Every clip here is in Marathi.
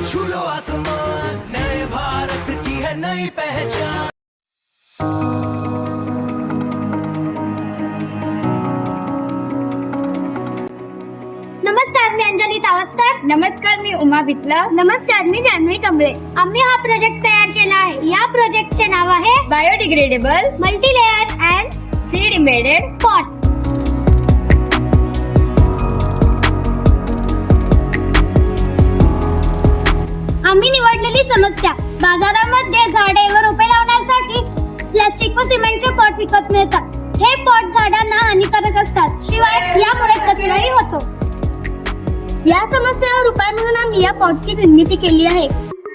छू लो आसमान, नए भारत की है नई पहचान। नमस्कार, मी अंजली तावस्कर. नमस्कार, मी उमा बितला. नमस्कार, मी जान्हवी कांबळे. आम्ही हा प्रोजेक्ट तयार केला आहे. या प्रोजेक्टचे नाव आहे biodegradable multilayer and seed embedded pot. आम्ही निवडलेली समस्या: बाजारामध्ये झाडे व रोपे लावण्यासाठी प्लास्टिक व सिमेंटचे पॉट विकत मिळतात. हे पॉट झाडांना हानिकारक असतात, शिवाय यामुळे कचराही होतो. या समस्येवर उपाय म्हणून आम्ही या पॉटची निर्मिती केली आहे.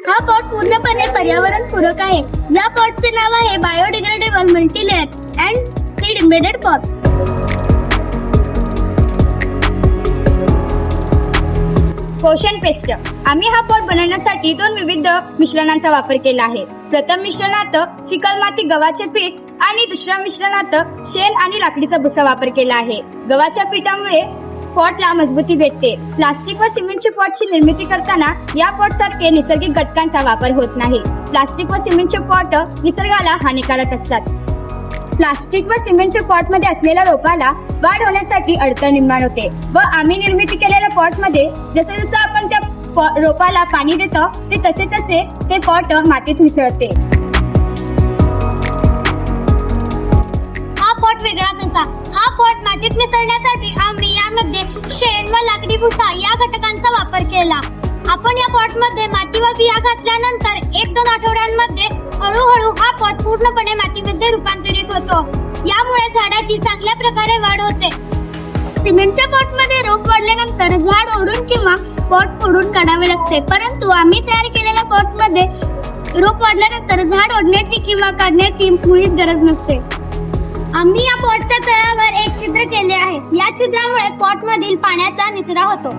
हा पॉट पूर्णपणे पर्यावरण पूरक आहे. या पॉटचे नाव आहे biodegradable multilayer and seed embedded pot. पोषण पेस्ट. आम्ही हा पॉट बनवण्यासाठी 2 विविध मिश्रणांचा वापर केला आहे. प्रथम मिश्रणात चिकणमाती, गव्हाचे पीठ आणि दुसऱ्या मिश्रणात शेण आणि लाकडीचा भुसा वापर केला आहे. गव्हाच्या पिठामुळे पॉटला मजबूती भेटते. प्लास्टिक व सिमेंटची पॉटची निर्मिती करताना या पॉट सारखे नैसर्गिक घटकांचा वापर होत नाही. प्लास्टिक व सिमेंटचे पॉट निसर्गाला हानिकारक असतात. प्लास्टिक व सिमेंटच्या पॉट मध्ये असलेल्या रोपाला वाढ होण्यासाठी अडथळा निर्माण होते व आम्ही निर्मिती केलेल्या पॉट मध्ये जसे जसे आपण त्या रोपाला पाणी देतो ते तसे तसे ते पॉट मातीत मिसळते. हा पॉट वेगळा कसा? हा पॉट मातीत मिसळण्यासाठी आम्ही यामध्ये शेण व लाकडी भुसा या घटकांचा वापर केला. आपण या पॉट मध्ये माती व बिया घातल्यानंतर 1-2 आठवड्यांमध्ये हळूहळू हा पॉट पूर्णपणे मातीमध्ये रूपांतरित होतो. यामुळे झाडाची चांगल्या प्रकारे वाढ होते. सिमेंटच्या पॉट मध्ये रोप वाढल्यानंतर झाड ओढून किंवा पॉट फोडून काढावे लागते, परंतु आम्ही तयार केलेल्या पॉट मध्ये रोप वाढल्यानंतर झाड ओढण्याची किंवा काढण्याची मुळीच गरज नसते. आम्ही या पॉटच्या तळावर एक छिद्र केले आहे. या छिद्रामुळे पॉट मधील पाण्याचा निचरा होतो.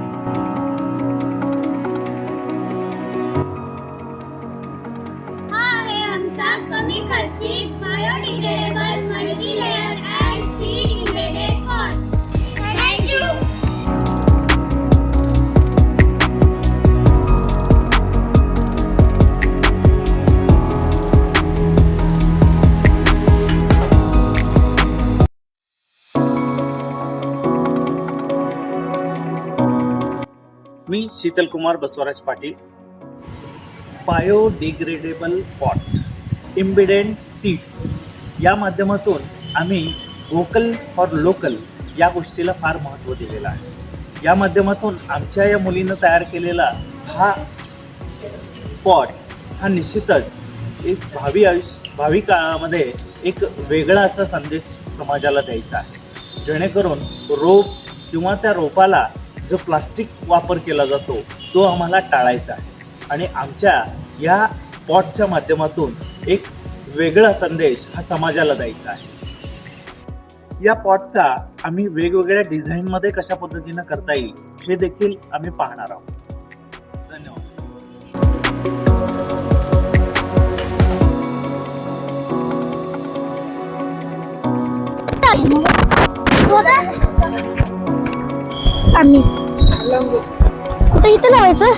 हा आहे आमचा कमी खर्चिक biodegradable multilayer and seed embedded pot. Thank you. मी Sheetal Kumar Basavaraj Patil. Biodegradable pot embedded seeds या माध्यमातून आम्ही वोकल फॉर लोकल या गोष्टीला फार महत्त्व दिलेलं आहे. या माध्यमातून आमच्या या मुलीनं तयार केलेला हा पॉट हा निश्चितच एक भावी काळामध्ये एक वेगळा असा संदेश समाजाला द्यायचा आहे, जेणेकरून रोप किंवा त्या रोपाला जो प्लास्टिक वापर केला जातो तो आम्हाला टाळायचा आहे आणि आमच्या या पॉटच्या माध्यमातून एक वेगळा संदेश हा समाजाला द्यायचा आहे. या पॉटचा आम्ही वेगवेगळ्या डिझाईनमध्ये कशा पद्धतीनं करता येईल हे देखील आम्ही पाहणार आहोत. आम्ही कुठे इथं लावायचं?